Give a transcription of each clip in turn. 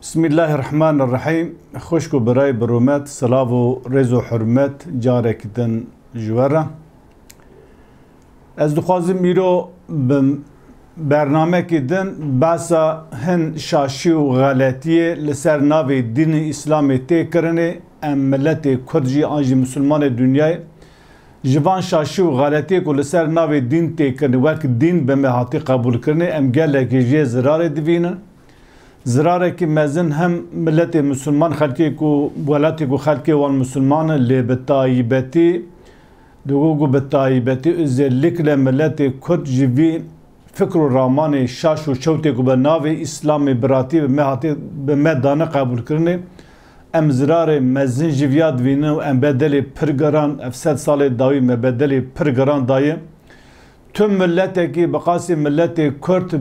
Bismillahirrahmanirrahim. Xoş ku birayê bi rûmet, silav û rêz û hurmet carekî din ji we re. Ez dixwazim îro bi bernamekî din behsa hin şaşî û xeletiyê li ser navê dînê İslamê tê kirinê em milletê Kurd jî an jî Musulmanê dunyayê ji van şaşî û xeletiyê ku li ser navê dîn tê kirinê wek dîn bi me hatî qebûlkirinê em gelekî jê zirarê divînin. Zirarekî mezin hem milletê Müslüman xelkê ku welatê ku xelkê wan Müslüman lê bi taybetî digo bi taybetî özellikle milletê Kurd ji vî fikr û ramanê şaş û çewtê ku bi navê İslamê biratî bi me dane qebûlkirinê em zirarê mezin ji viya divînin û em bedelê pir geran ev sed salê dawî me bedelê pir geran daye. Tüm milletekî bi qasî milletê Kurd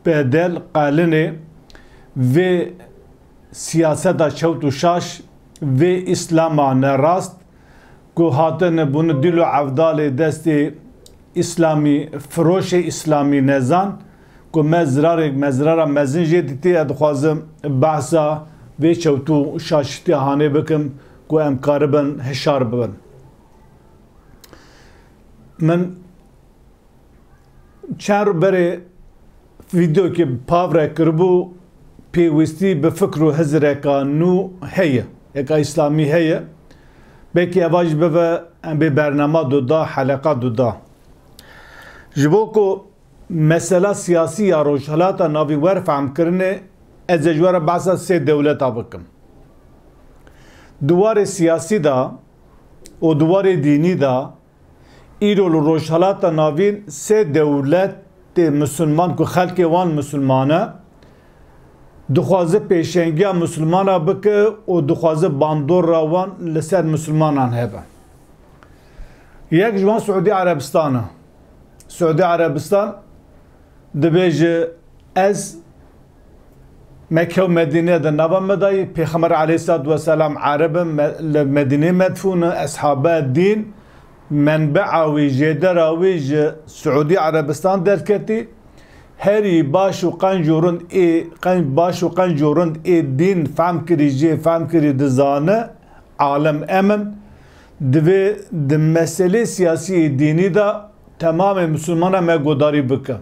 bedel qalinê ve siyaseta çewt û şaş ve İslama nerast ku hatine bunu dil û evdalê destê İslamî firoşê İslamî nezan ku me zirara mezin jê dîtî dixwazim behsa vê çewt û şaşîtê hanê bikim ku em karibin hişar bibin. Min çend rû berê vîdeokê pavre kiribû pêwîstî bi fikr û hizreka nû heye eka İslamî heye belkî eva jî bibe em bê bernama duda heleqa duda ji bo ku mesela siyasî ya rojhilata navî wer fehm-kirinê ez ê ji we re behsa sê dewleta bikim. Duwarê siyasî da û duwarê dînî da îro li rojhilata navîn sê dewletê Müslüman ku xelkê wan Müslüman e dixwaze pêşengiya Müslümana bike û dixwaze bandora wan li ser Müslümanan hebe. Yek ji wan Suudî Erebistan e. Suudî Erebistan dibêje ez Mekke û Medînê de nava me dayî Pêxember aleyhissalatu vesselam Erebim li Medînê medfûn e eshabe dîn menbe'a wî jêdera wî ji Suudî Erebistan derketî herî baş û qenc û rind ê dîn fehm kirî jê fehm kirî dizane alem emin divê di meselê siyasî dînî da temamê Müslümana me gudarî bike.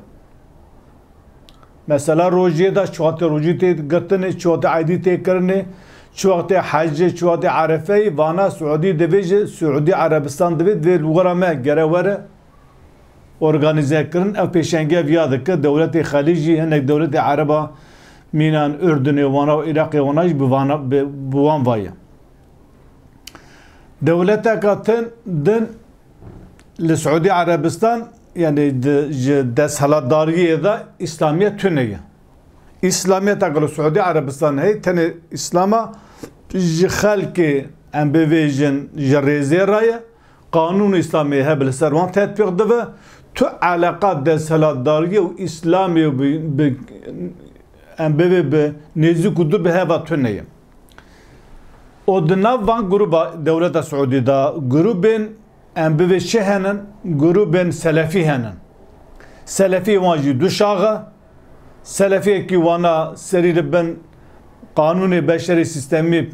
Mesela rojiyê da çiwatê rojî tê girtinê, çiwatê eydî tê kirinê, çiwatê hecê, çiwatê Erefeyê vana Suudî divê ji Suudî Erebistan divê divê li wera me gere were organize kirin ev pêşengiya viya dike dewletê Xelîj jî hinek dewletê Ereba mînan Ürdünê wana û Iraqê wana jî bi wan vaye. Dewleteka din li Suudî Erebistan yani ji desthilatdariyê de İslamiyet tune ye. İslamiyeteka li Suudî Erebistan heye tenê İslama ji xelkê em bivêjin ji rêzê re ye Kanûn İslamî hebe li ser wan tetbîq dibe tu alaqa desthilatdariyê û İslamê em bivê bi nêzik û du bi heva tune ye. O di nav van gruba dewleta Suudî da grubên em bivê çi henin grubên selefî henin. Selefî wan jî du şax e. Selefiyekî wana serî li bin Kanûnê Beşerî sistemî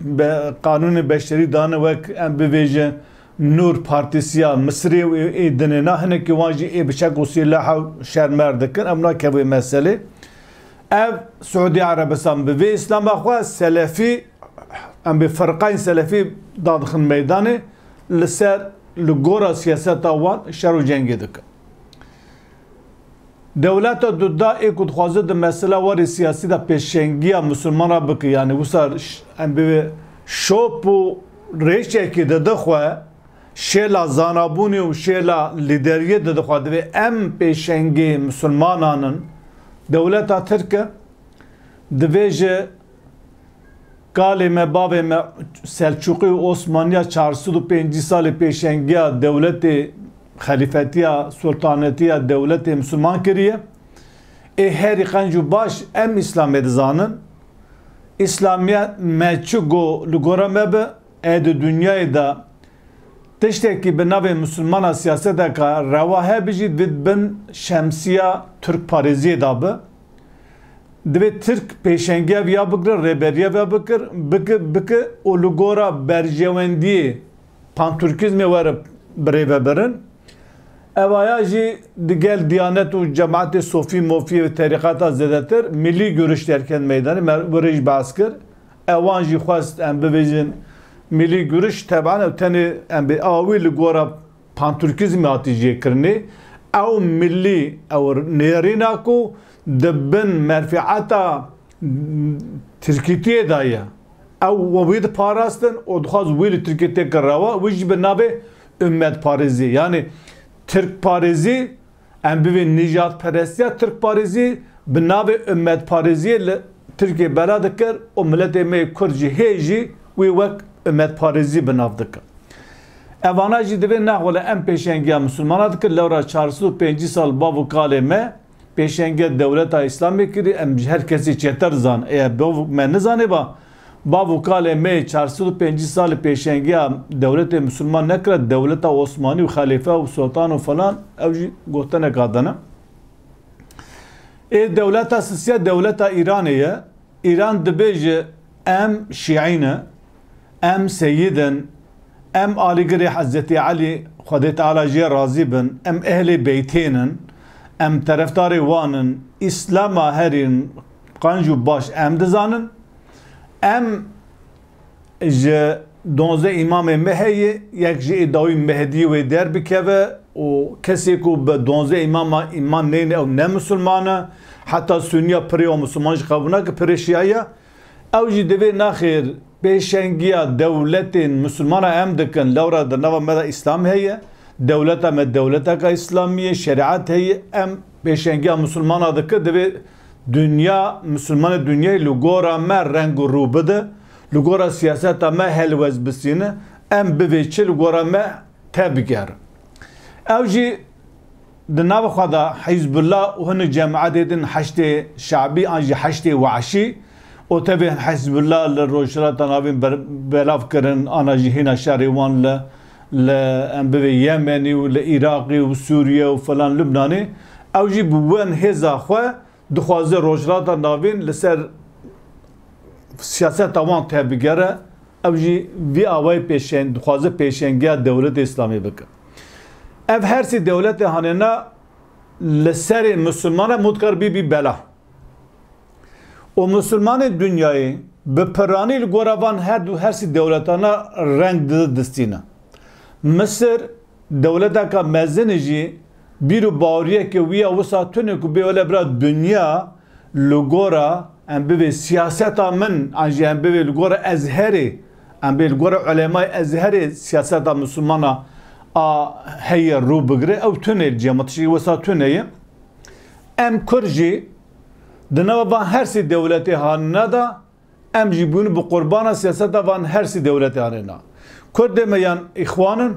Kanûnê Beşerî dane wek em bivêjin Nur Partisiya Misrê ê dinê na hinekî wan jî ê bi çek û sîlaha şermer dikin em nakeve meselê. Ev Suudî Erebistan bi vê İslama xwe selefî em bi firqayên selefî dadixin meydanê li ser li gora siyaseta wan şer û cengê dikin. Dewleta duda ê ku dixwaze di mesela warê siyasî da pêşengiya Müslümana bike yani wisa em bi şop û rêçekê de dixwe şêla zanabûnê û şêla lîderiyê de dixwe divê em pêşengê Müslümanan dewleta Tirk e divê ji kalê me bavê me Selçuqî û Osmaniya 405 salê pêşengiya dewletê xelîfetiya sultanetiya dewletê Müslüman kiriye ê herî qenc û baş em İslamê dizanin İslamiyet me çi got li gora me bi ê di dunyayê da tiştekî bi navê Müslümana siyaseteka rewa hebijî bin şemsiya Türk Parêziyê da bi Dve Türk peşenge ya bıkır, reberiye ya bıkır, o lugora berjevendi Pan-Türkizmi var breve birin. Evaya jî digel Diyanet u Cemaat-i Sofi Mofi ve tarikata zedetir. Milli görüş derken meydanı veriş baskır. Evan jî xwest em bibêjin milli görüş taban ev tenê em bi awî li gora Pan-Türkizmê hatî jêkirinê. Ew milli ew nêrîna ku dibin merfiata Tirkîtiyê da ye. Ew wî diparastin û dixwaz wî li Tirkîtiyê kirawa wî jî bi navê ümmet parêzî. Yani Türk parêzî em bivê nijadperestiya Türk parêzî bi navê ümmet parêziyê li Türkiye bela dikir û milletê me Kurd jî hê jî wî wek ümmet parêzî bi nav dikir. Evana jî divê nexwele em pêşengiya Müslümana dikir lewra 405 sal bav û kalê me pêşengiya Dewleta İslamê kirî em ji her kesî çêtir zan. Eğer bav me nizanê ba bav û kalê me 405 sal pêşengiya Dewletê Müslüman nekire Dewleta Osmanî û Xelîfe û Sultan û falan ew jî gotinek adine. Dewleta Sisiya Dewleta İranê ye. İran dibêje em Şiîne, em Seyyidin, em alîgirê Hezretî Alî Xwedê Teala jê razî bin, em ehlê beytênin, em terefdarê wanin, İslama herîn qanc û baş em dizanin, em ji 12 îmamê me heye, yek ji îdawî Mehdî wê derbikeve û kesê ku bi 12 îmama îman neyne ew ne Müslüman e, hatta Sünniya pirê û Müslüman jî qebûl nake pirê Şiaya ew jî divê naxêr pêşengiya dewletên Müslümana em dikin lewra di nava me de İslam heye dewleta me dewleteka İslamî şeriat heye em pêşengiya Müslümana dikir divê dünya Müslümanê dünyayê li gora me reng û rû bide li gora siyaseta me helwez bisîne em bivê çi li gora me te bigerin. Ew jî di nava xwe de Hizbullah û hinek cemaetê din heştê şeعبî an jî heştê weşî û tevê Hizbullah li rojhilata navên belav kirin ana jî hêna şerê wan li em bivê Yemenî û li Iraqê û Sûriye û falan Lubnanê ew jî bi wan hêza xwe dixwaze rojhilata navên li ser siyaseta wan te bigere ew jî vî awayê dixwaze pêşengiya Dewletê İslamî bike. Ev hersî dewletê hanena li serê Müslümana mutkar bî bela. O Müslümanê dünyayê bi piranî li gora van hersî dewletana reng dide distîne. Misir dewleteka mezinê jî bîr û bawriyekê wî ya wisa tune ku bêwele bira dünya li gora em bivê siyaseta min an jî em bivê li gora ezherê em bê li gora ulemayê ezherê siyaseta Müslümana a heye rû bigire ew tune cemaetî wisa tune ye. Em Kurd jî di nava van hersî dewletê hanina da em jî bûn bi qurbana siyaseta van hersî dewletê hanina. Kurdê me yan îxwanin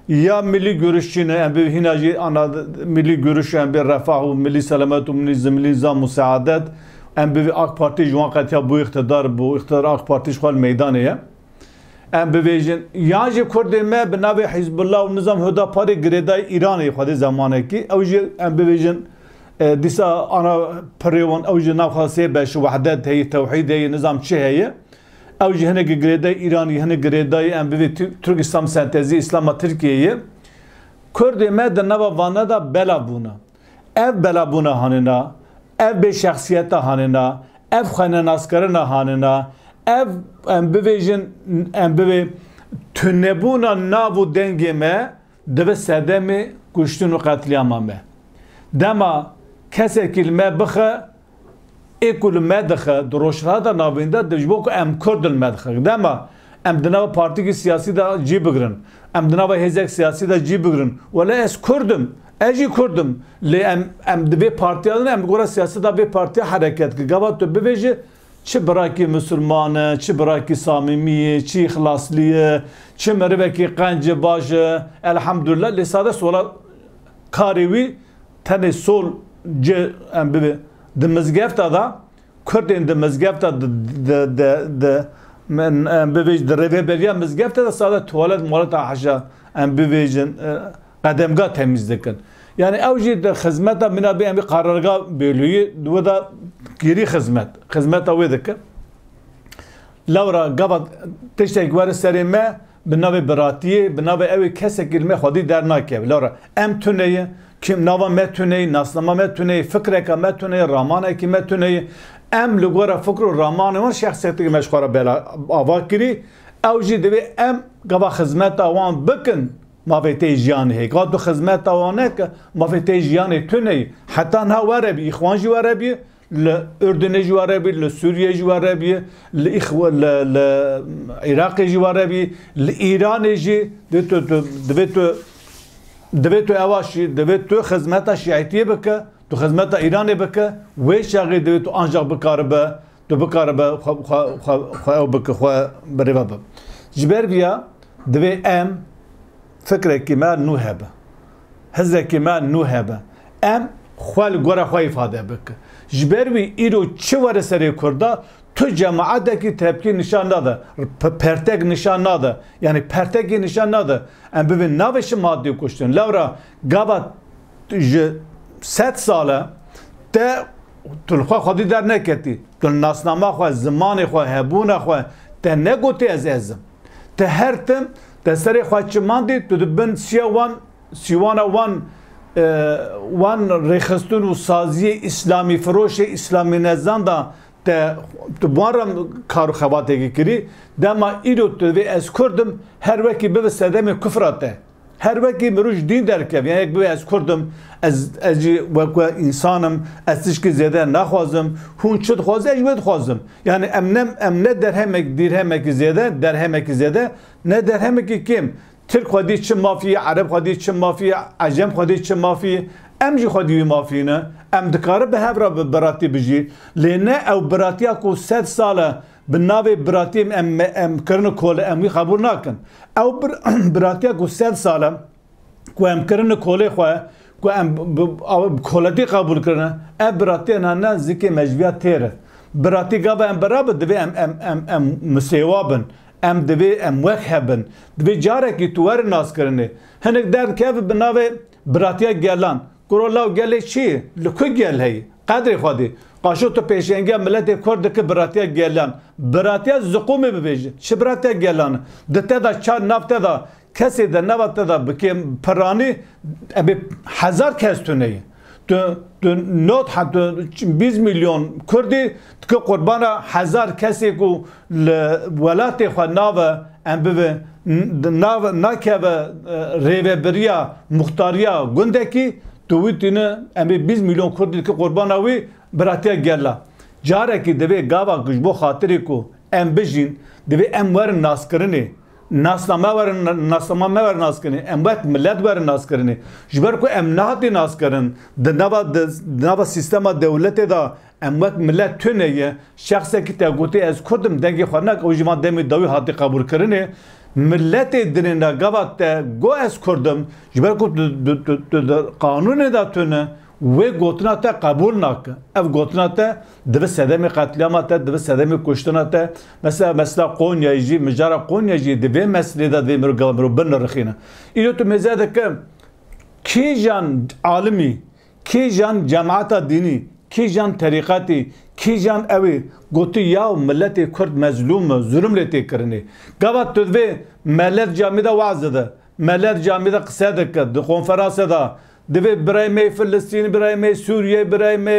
ya milli görüşçîne em bê hîna jî ana milli görüş em bê refah û milli selamet û milli nizam û seadet em bê AK Partî ji wan qetiya bû iqtidar AK Partî ji xwe li meydanê ye. Em bibêjin yan jî Kurdê me bi navê Hizbullah û nizam Hudaparê girêdayî Îranê xwedê zamanekî ew jî em bibêjin dîsa ana pirê wan ew jî nav xwe sê beş wehdet heye tewhîd heye nizam çi heye ew jî hinekî girêdayî Îranî hinek girêdayî em bivê Türk İslam sentezî İslama Tirkiyeyê Kurdê me di nava vana da bela bûne. Ev bela bûna hanina, ev bêşexsiyeta hanina, ev xwenenaskerina hanina, ev em bibêjin em bivê tunebûna nav û dengê me dibe sedemê kuştun û qetliyama me. Dema kesekî li me bixe ê ku li me dixe di rojhilata navên de ji bo ku em Kurd li me dixe. Dema em di nava partîkî siyasî de cî bigirin. Em di nava hêzek siyasî de cî bigirin. Wele ez Kurdim. Ez jî Kurdim. Lê em di vê partiya din em gora siyaseta vê partiya hereket ki. Gava tu bibêjî çi birakî Müslüman e, çi birakî samîmî ye, çi ixlaslî ye, çi merivekî qencî baş e. Elhamdülillah lê sade sola karê wî tenê sol ci em bibê di mizgefta da Kurdên di mizgefta em bibêj di rêveberiya mizgefta da sade tuvalet muvaleta heşa em bibêjin qedemgah temîz dikin. Yani evci de hizmeta mina bir emi kararga bölüyü ve da geri hizmet. Hizmeta ve dike. Lavra gavat teştek var serime binavi beratiye binavi evi kesek ilme hadi dernake. Lavra em tüneyi kim nava metüneyi naslama metüneyi fikreka metüneyi ramaneki metüneyi em lugora fikru ramanı var şahsiyeti meşgara bela avakiri evci de em gava hizmeta wan bikin مافيتي جياني هيك قادو خدمات وانك مافيتي جياني توني حتى انها وربي اخوان جي وربي الاردن جي وربي لسوريا جي وربي الاخوه العراق جي وربي الايران جي دبيتو اواشي دبيتو خدمات شيعتي بك تو خدمات ايراني بك ويش شاغي دبيتو انجا بكاربه تو بكاربه خو بك خو بريباب جبر بيا دبي ام فكرك ما نوهبه هزك ما نوهبه ام خوال گورا خو ifade بك جبروي ایرو چه ور سری کردا تو cemaatdeki tepki nişan nadı pertek nişan nadı yani perteki nişan nadı em bivin naveşi maddi kuştun lavra gavat set sala te tulxa xodi der neketi tul nasnama xo zamanı xo hebuna xo te ne goti ezem te hertem تسري خواچماندي تدبن سيوانا وان رخصتون وسازي اسلامي فروش اسلامي نزان دا تبوارم كارو خواتي كري دما ايرو تدوي از كردم هر وكي به سدم كفراته هر وكي مروج دين دركب يعني به از كردم از وكو انسانم استشكي زياده نخوازم هون چد خوازه اجبد خوازم يعني امنه درهمك زياده درهمك زياده نه درهمك كيم ترك خدي چه مافيا عرب خدي چه مافيا عجم خدي چه مافيا ام جي خدي مافينا ام دكار به هبره براتي بجي لنا او براتيا كو 7 ساله بالنابي براتي ام كرن كول ام قبول ناكن او براتيا كو 7 ساله كو ام كرن كول خو كو ام كولتي قبول كرنا ام براتي انا زكي مجبيات تيره براتي قبا ام برابر دبي ام مسيوابن ام دبي ام وك هبن دبي جارك توار ناس کرنه هنك در كيف بناوي براتيا گلان كورولا گله چی لكو گل هي قدر خودي قاشو تو پیشنگه ملت کرد که براتيا گلان براتيا زقوم ببيج چه براتيا گلان دته دا چا نفته دا کسی دا نفته دا بكم پراني ابي 1000 کس تونه تو نوت حتی 20 میلیون کردی که قربان 1000 کسی کو ولات خو ناوه ام به ناو نکبه ریوبریا مختاریا گندکی تویتینه ام 20 میلیون کردی که قربان اوی براتیا گلا جاره کی دوی گاوا گجبو خاطری کو ام بجین دوی ام ور ناس کرنی ناسنامه ور ناس کرنی ام وقت ملت ور ناس کرنی جبر کو ام نهاتی ناس کرن دنوا سیستم دولت دا ام وقت ملت تونه شخص کی تگوتی از کردم دنگی خوانا که جمان دمی دوی هاتی قبول کرنی ملت دنینا گوات گو از کردم جبر کو قانون دا تونه و گوتنا تا قبول نک اف گوتنا تا دو سدم قتلیامات دو سدم کشتنات مثلا قونیایی مجرا قونیایی دو مسئله دا دو مرو بن رخینه اینو تو مزاده که کی جان عالمی کی جان جماعت دینی کی جان طریقاتی کی جان اوی گوتی یا ملت کرد مظلوم ظلم لتی کرنی گوات تو دو ملت جامعه وعظ ده ملت جامعه قصه ده که کنفرانس ده دبی برای می فلسطین برای می سوریه برای می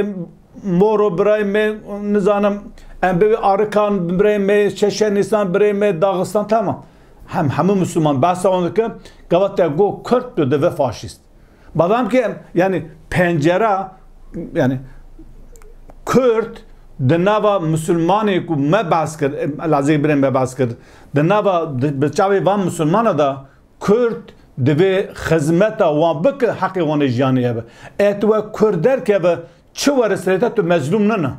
مورو برای می نزانم ام بی آرکان برای می چچنستان برای می داغستان تمام همه مسلمان بحث آن که گوات گو کرد دو و فاشیست بعدم که یعنی پنجره یعنی کرد دنوا مسلمانی کو ما بحث کرد لازم برای ما بحث کرد دنوا بچاوی وام مسلمان دا کرد دبی خدمت وان بک حق وان جانیه به اتوا کردر که به چه ورسته تو مظلوم نه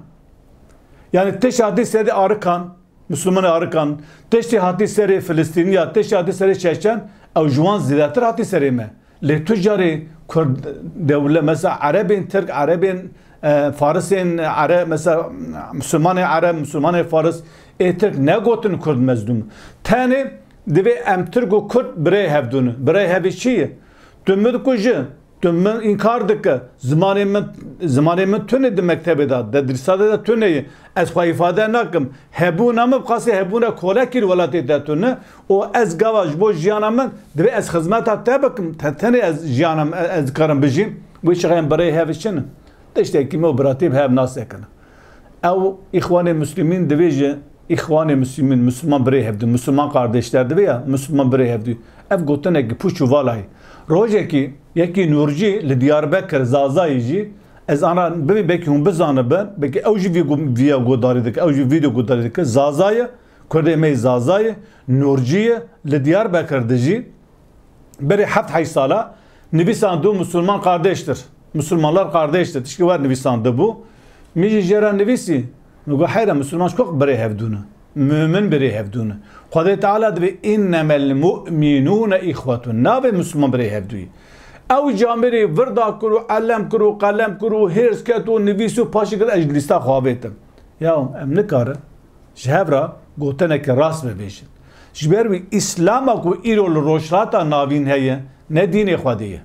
yani teşhadi seri Arkan Müslüman Arkan teşhadi seri Filistinliya teşhadi seri Çeçen او جوان زیادتر هاتی سری me لی تجاری کرد devlet mesela Arabin Türk Arabin Fars'in Arab mesela Müslüman Arab Müslüman Fars Türk ne gotun Kurd mezlum tane dibe em Türk Kurd birey hevdunu birey hevi çiye tümür kucu تو من انکار دکه زمانی من تو ند مکتب داد درسات داد تو نه از خواهی ifade نکم هبون هم بقاسی هبون کوله کیر ولاتی داد تو نه و از گواج بو جیانم من دوی از خدمت تبکم تنی از جیانم از کارم بجیم وی شغیم برای هفشن دشته کی مو براتیب هب ناس کنه او اخوان مسلمین دویجه اخوان مسلمین مسلمان برای هفدی مسلمان kardeşler دوی ya مسلمان برای هفدی ev gotene ki puçu valay roje ki yeki nurci li Diyarbakır zazayıcı ez ana bemi belki hum bizanı ben belki evji via godaridik evji video godaridik zazayı kurde mey zazayı nurciye li Diyarbakır'dıcı beri heft haysala Nivisan do Müslüman kardeştir. Müslümanlar kardeştir. Tişki var Nivisan'da bu. Miji jera Nivisi. Nuga hayra Müslüman çok beri hevdunu. Mümin beri hevdunu. Kudu Teala dibi innemel mu'minune ihvetun. Nabe Müslüman beri hevduyi. Ev camiri virda kuru, allem kuru, kalem kuru, hers ketu, Nivisu paşi kır eclista khabetim. Ya em ne karı? Jevra gotenek rast bebişin. Jberbi İslam'a ku irol roşrata navin heye. Ne dini Xwediye.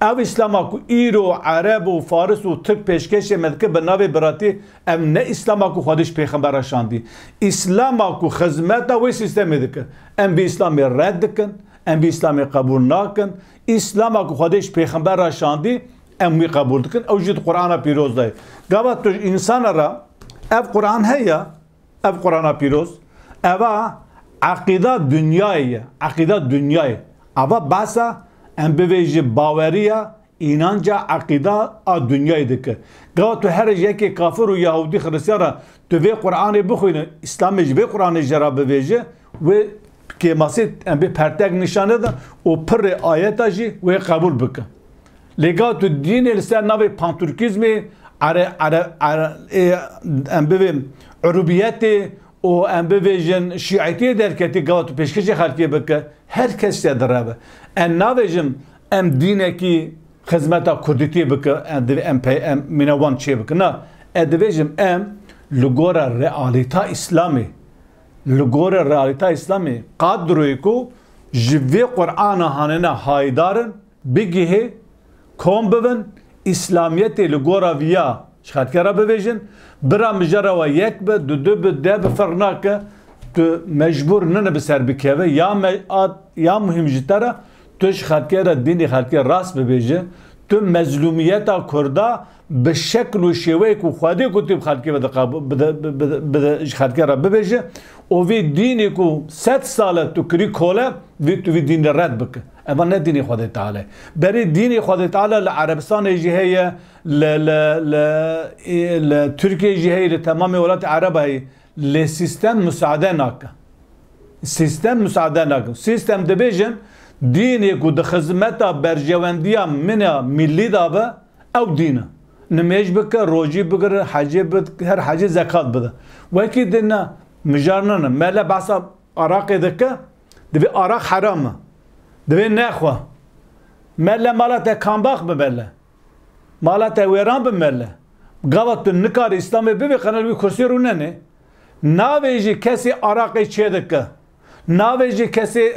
Ev İslam'a ku İro, Arab u Faris u Türk peşkeşe medke be navê biratî ev ne İslam'a ku Xwediş peyxember şandî. İslam'a ku xizmeta wê sistemê dike. Em bi İslamê red dikin, em bi İslamê qebûl nakin. İslam'a ku Xwediş peyxember şandî em wî qebûl dikin. Ew jî Qur'ana pîroz dayê. Gava tu insana ra ev Qur'an heye, ev Qur'ana pîroz. Eva akîda dünyayê, akîda dünyayê. Ava basa em bivêjî baweriya inanca akîda a dünyayê dike. Gawa tu her yekê kafir û Yahudî Xristiyan tu vê Qur'anê bixwîne İslamê ji vê Qur'anê jê ra bivêje wê kêmasê em bê pertek nîşane da û pirê ayeta jî wê qebûl bike. Lê gawa tu dînê li ser navê pantürkîzmê em bivê urubiyetê û em bivêjin şiîtiyê derketî gawa tu pêşkêşê xelkê bike herkes te direve. Em navêjin em dînekî xizmeta Kurdîtiyê bike em mînewan çê bike. Na em dibêjim em li gora realîta İslamê li gora realîta İslamê qadroyê ku ji vê Qur'ana hanene haydarin bigihê kom bibin İslamiyetê li gora viya şixetkera bibêjin bira mijara we yek bi du bi de bi ferq nake tu mecbur nene bi ser bikeve ya muhim ji te re tu şixetkera dînê xelkê rast bibêje tu mezlûmiyeta Kurda bi şekl û şêweyek û Xwedê ku tu bi xelkê ve ji xelkê re bibêje û vê dînê ku 100 sal tu kirî kole vê tu vê dînê red bike. Eva ne dînê Xwedê Teala. Berê dînê Xwedê Teala li Erebistanê jî heye li Tirkiye jî heye li temamê welatê Ereba heye. Lê sistem müsaade nake. Sistem müsaade nake. Sistem dibêjin dînê ku di xizmeta berjewendiya mina millî da be ew dîn e. Nimêj bike, rojî bigire, hecê bike, her hecê zekat bide. Wekî dîne mijar nine. Mele behsa Iraqê dike divê Iraq heram e. Divê nexwe. Mele mala te kambax bimele. Mala te wêran bimele. Gava tu nikarî İslamê bivê qenal wî kursiyê rû nene. Navê jî kesê Iraqê çê dike. Navê jî kesê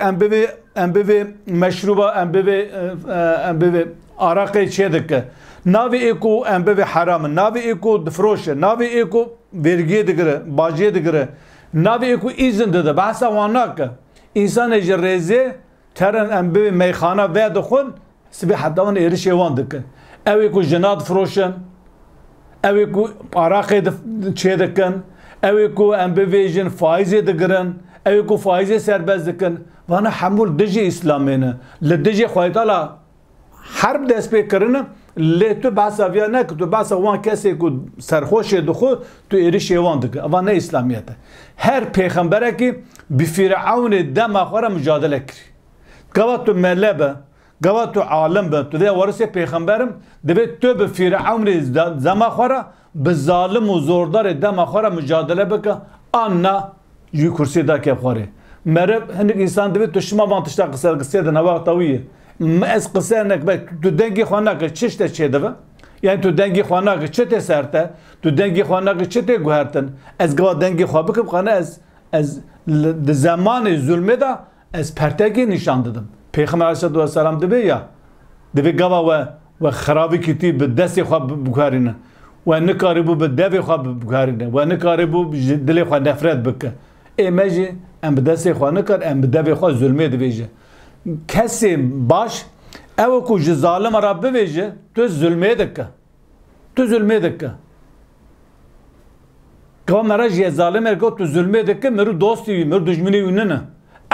em bivê meşruba em bivê Iraqê çê dike. Navê ku em bivê heram in. Navê ku difiroşe. Navê ku vergiyê digire, bajiyê digire. Navê ku îzin dide. Behsa wan nake. İnsanê ji rêzê terin em bivê meyxana ve dixwin sibê heta wan êrişê wan dikin. Ew ku jina difiroşin. Ew ku Iraqê çê dikin. Ew ku em bivêjin faizê digirin. Ew ku faizê serbest dikin. Vana hemûl dijî İslamê ne. Li dijî Xwedê Teala herb dest pê kirine lê tu behsa viya neke tu behsa wan kesê ku serxweşê dixwe tu êrişê wan dike. Eva ne İslamiyet e. Her pêxemberekî bi Fîr'ewnê dema xwe re mücadele kirî. Gava tu mele be, gava tu alim be, tu dê warisê pêxemberim divê tu bi Fîr'ewnê dema xwe re bi zalim û zordarê dema xwe re mücadele bike anna jî kursiyê da kev xwarê. Merib hinek însan divê tu şima van tişta qisê din heva wî ye. Ez qise nekbe tu dengê xwe nake çi tişte çê dibe? Yani tu dengê xwe nake çi tê ser te? Tu dengê xwe nake çi tê guhertin? Ez gava dengê xwe bikim qane ez di zemanê zulmê da ez pertekê nîşan didim. Peyxember Aleyhisselatü Vesselam dibe ya divê gava we و خرابی کتی به دست خواب بکارینه و نکاری بو به دو خواب بکارینه و نکاری بو دل خواه نفرت بکه ایمجی ام به دست خواه نکر ام به دو خواه ظلمه دویجه کسی باش او کو ظالم را بویجه تو ظلمه دکه تو ظلمه دکه که مرا جه ظالم ارگو تو ظلمه دکه مرو دوستی وی مرو دشمنی وی نه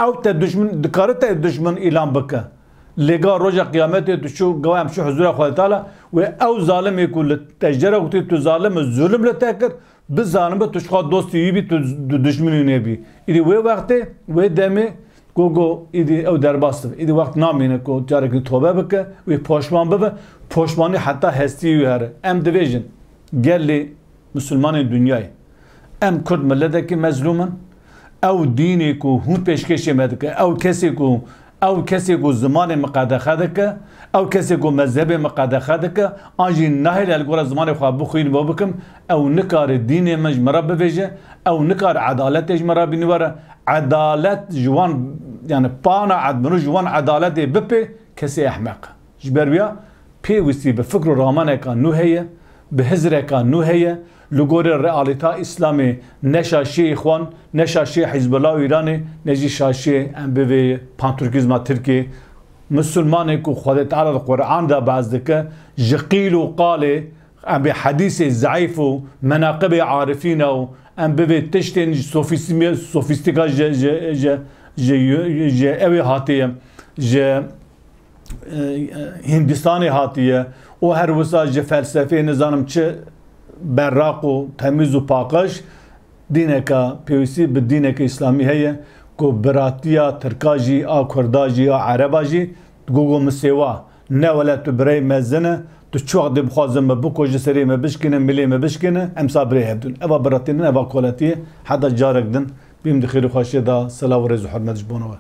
او تا دشمن دکاره تا دشمن اعلام بکه لگا روز قیامت تو شو قوام شو حضور خدا تعالی و او ظالم يكون تجرا وقت تو ظالم ظلم لتاكر بالظالم تشخا دوستي يبي تو دشمني نبي اذا وي وقت و دمه گوگو ایدی او در باستم ایدی وقت نامینه کو جارک توبه بکه و پشمان ببه پشمانی حتی هستی هره ام دیویژن گلی مسلمان دنیای ام کرد ملت که مظلومن او دینی کو هون پیشکشی مدکه او کسی کو زمان مقدخه دکه او کسی کو مذهب مقدخه دکه آنجی نهل الگور زمان خواب بخوین و بکم او نکار دین مجمره بویجه او نکار عدالت مجمره بینواره عدالت جوان يعني بانا عدمنو جوان عدالت بپی کسی احمق جبر بیا پیوستی به فکر رامان کان نو هیه به هزر کان نو هیه لگور رئالیتا اسلامی نشاشی اخوان نشاشی حزب الله ایرانی نجی شاشی ام بی پانتورکیزما ترکی مسلمانی کو خدا تعالی القرآن دا بعض دکه جقیل و قاله ام به حدیث ضعیف و مناقب عارفین و ام بی تشتین سوفیستیکا جه اوی هاتیه جه هندستانی هاتیه و هر وسا جه فلسفه نظام چه براق و تمیز و پاکش دینه که پیوسی به دینه که اسلامی هیه که براتیا ترکاجی آ کرداجی آ عرباجی گوگو مسیوا نه ولت برای مزنه تو چوق دی بخوازم بکوج سری ما بشکنه ملی ما بشکنه امسا برای هبدون اوا براتینه اوا کولاتیه حدا جارک دن بیم دخیر خواشی دا سلام و رز و حرمتش بونوه